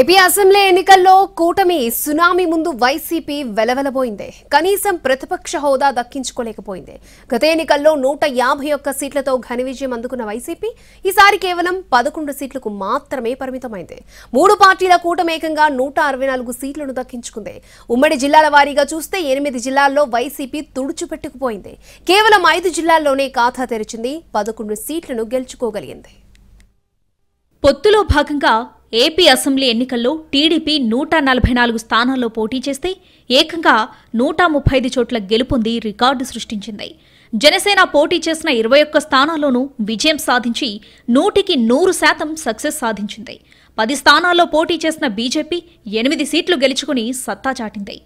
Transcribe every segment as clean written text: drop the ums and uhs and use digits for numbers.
AP assembly ఎన్నికల్లో కూటమి tsunami ముందు వైసీపీ వెలవెలబోయింది. కనీసం ప్రతిపక్ష హోదా దక్కించుకోలేకపోయింది. గత ఎన్నికల్లో 151 సీట్లతో ఘన విజయం అందుకున్న వైసీపీ ఈసారి కేవలం 11 సీట్లకు మాత్రమే పరిమితమైంది. 3 పార్టీల కూటమి ఏకంగా 164 సీట్లను దక్కించుకుంది. ఉమ్మడి జిల్లాల వారీగా చూస్తే 8 జిల్లాల్లో వైసీపీ తుడుచుపెట్టుకుపోయింది. కేవలం 5 జిల్లాల్లోనే ఖాతా తెరిచింది. 11 సీట్లను గెలుచుకోగలిగింది. పొత్తులో భాగంగా ఏపీ అసెంబ్లీ ఎన్నికల్లో టీడీపీ 144 స్థానాల్లో పోటీ చేస్తే ఏకంగా 135 చోట్ల గెలుపొంది రికార్డు సృష్టించింది. జనసేన పోటీ చేసిన 21 స్థానాల్లోనూ విజయం సాధించి 100% సక్సెస్ సాధించింది. 10 స్థానాల్లో పోటీ చేసిన బీజేపీ 8 సీట్లు గెలుచుకుని సత్తా చాటింది.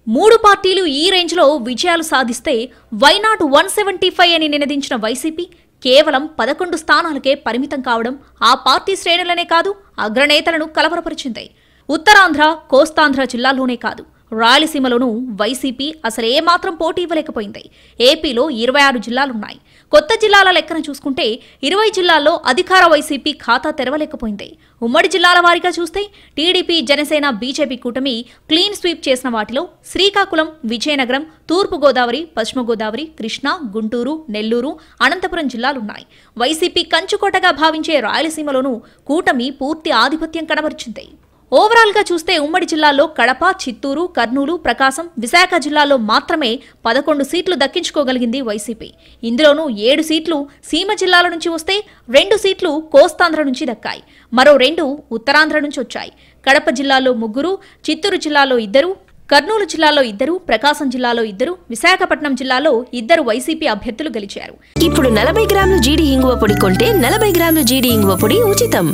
3 పార్టీలు ఈ రేంజ్లో విజయాలు సాధిస్తే వైనాట్ 175 అని నినదించిన వైసీపీ కేవలం 11 స్థానాలకే పరిమితం కావడం ఆ పార్టీ శ్రేణులనే కాదు, అగ్రనేతలను కలవరపరిచింది. ఉత్తరాంధ్ర, కోస్తాంధ్ర జిల్లాల్లోనే కాదు, రాయలసీమలోనూ వైసీపీ అసలు ఏమాత్రం పోటీ ఇవ్వలేకపోయింది. ఏపీలో 26 జిల్లాలున్నాయి. కొత్త జిల్లాల లెక్కన చూసుకుంటే 20 జిల్లాల్లో అధికార వైసీపీ ఖాతా తెరవలేకపోయింది. ఉమ్మడి జిల్లాల వారీగా చూస్తే టీడీపీ, జనసేన, బీజేపీ కూటమి క్లీన్ స్వీప్ చేసిన వాటిలో శ్రీకాకుళం, విజయనగరం, తూర్పుగోదావరి, పశ్చిమ గోదావరి, కృష్ణా, గుంటూరు, నెల్లూరు, అనంతపురం జిల్లాలున్నాయి. వైసీపీ కంచుకోటగా భావించే రాయలసీమలోనూ కూటమి పూర్తి ఆధిపత్యం కనబరిచింది. ఓవరాల్ గా చూస్తే ఉమ్మడి జిల్లాల్లో కడప, చిత్తూరు, కర్నూలు, ప్రకాశం, విశాఖ జిల్లాల్లో మాత్రమే 11 సీట్లు దక్కించుకోగలిగింది వైసీపీ. ఇందులోనూ 7 సీట్లు సీమ జిల్లాల నుంచి వస్తే 2 సీట్లు కోస్తాంధ్ర నుంచి దక్కాయి. మరో 2 ఉత్తరాంధ్ర నుంచి వచ్చాయి. కడప జిల్లాలో 3, చిత్తూరు జిల్లాలో 2, కర్నూలు జిల్లాలో 2, ప్రకాశం జిల్లాలో 2, విశాఖపట్నం జిల్లాలో 2 వైసీపీ అభ్యర్థులు గెలిచారు. ఇప్పుడు 40 గ్రాముల జీడి ఇంగువ పొడి కొంటే 40 గ్రాముల జీడి ఇంగువ పొడి ఉచితం.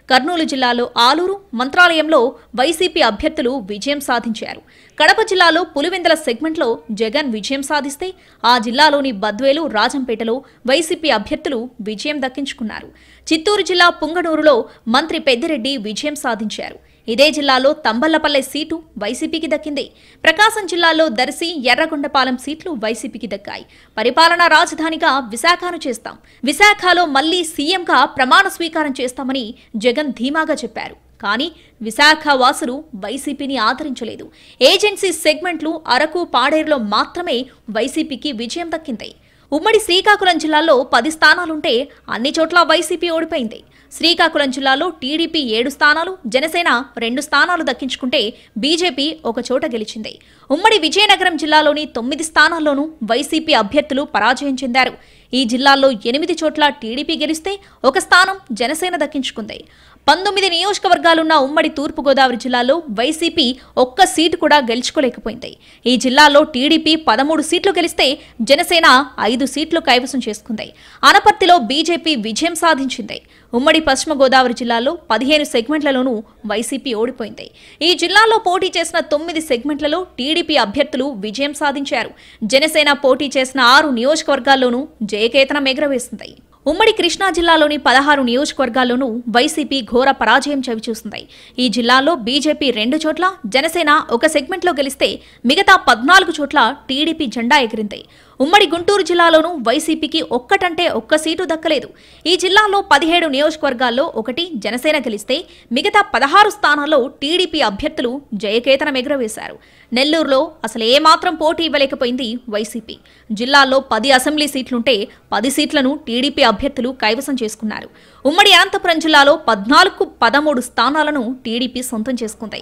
కర్నూలు జిల్లాలో ఆలూరు, మంత్రాలయంలో వైసీపీ అభ్యర్థులు విజయం సాధించారు. కడప జిల్లాలో పులివెందుల సెగ్మెంట్లో జగన్ విజయం సాధిస్తే ఆ జిల్లాలోని బద్వేలు, రాజంపేటలో వైసీపీ అభ్యర్థులు విజయం దక్కించుకున్నారు. చిత్తూరు జిల్లా పుంగనూరులో మంత్రి పెద్దిరెడ్డి విజయం సాధించారు. ఇదే జిల్లాలో తంబళ్లపల్లె సీటు వైసీపీకి దక్కింది. ప్రకాశం జిల్లాలో దర్శి, ఎర్రగొండపాలెం సీట్లు వైసీపీకి దక్కాయి. పరిపాలనా రాజధానిగా విశాఖను చేస్తాం, విశాఖలో మళ్లీ సీఎంగా ప్రమాణ స్వీకారం చేస్తామని జగన్ ధీమాగా చెప్పారు. కానీ విశాఖ వాసులు వైసీపీని ఆదరించలేదు. ఏజెన్సీ సెగ్మెంట్లు అరకు, పాడేరులో మాత్రమే వైసీపీకి విజయం దక్కింది. ఉమ్మడి శ్రీకాకుళం జిల్లాలో 10 స్థానాలుంటే అన్ని చోట్ల వైసీపీ ఓడిపోయింది. శ్రీకాకుళం జిల్లాలో టీడీపీ 7 స్థానాలు, జనసేన 2 స్థానాలు దక్కించుకుంటే బీజేపీ 1 చోట గెలిచింది. ఉమ్మడి విజయనగరం జిల్లాలోని 9 స్థానాల్లోనూ వైసీపీ అభ్యర్థులు పరాజయం చెందారు. ఈ జిల్లాల్లో 8 చోట్ల టీడీపీ గెలిస్తే 1 స్థానం జనసేన దక్కించుకుంది. 19 నియోజకవర్గాలున్న ఉమ్మడి తూర్పుగోదావరి జిల్లాలో వైసీపీ 1 సీటు కూడా గెలుచుకోలేకపోయింది. ఈ జిల్లాలో టీడీపీ 13 సీట్లు గెలిస్తే జనసేన 5 సీట్లు కైవసం చేసుకుంది. అనపర్తిలో బీజేపీ విజయం సాధించింది. ఉమ్మడి పశ్చిమ గోదావరి జిల్లాలో 15 సెగ్మెంట్లలోనూ వైసీపీ ఓడిపోయింది. ఈ జిల్లాలో పోటీ చేసిన 9 సెగ్మెంట్లలో టీడీపీ అభ్యర్థులు విజయం సాధించారు. జనసేన పోటీ చేసిన 6 నియోజకవర్గాల్లోనూ జయకేతనం ఎగురవేసింది. ఉమ్మడి కృష్ణా జిల్లాలోని 16 నియోజకవర్గాల్లోనూ వైసీపీ ఘోర పరాజయం చవిచూసింది. ఈ జిల్లాలో బీజేపీ 2 చోట్ల, జనసేన 1 సెగ్మెంట్లో గెలిస్తే మిగతా 14 చోట్ల టీడీపీ జెండా ఎగిరింది. ఉమ్మడి గుంటూరు జిల్లాలోనూ వైసీపీకి 1 సీటు దక్కలేదు. ఈ జిల్లాలో 17 నియోజకవర్గాల్లో 1 జనసేన గెలిస్తే మిగతా 16 స్థానాల్లో టీడీపీ అభ్యర్థులు జయకేతనం ఎగురవేశారు. నెల్లూరులో అసలు ఏమాత్రం పోటీ ఇవ్వలేకపోయింది వైసీపీ. జిల్లాలో 10 అసెంబ్లీ సీట్లుంటే 10 సీట్లను టీడీపీ అభ్యర్థులు కైవసం చేసుకున్నారు. ఉమ్మడి అనంతపురం జిల్లాలో 14కు 13 స్థానాలను టీడీపీ సొంతం చేసుకుంది.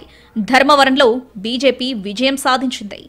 ధర్మవరంలో బీజేపీ విజయం సాధించింది.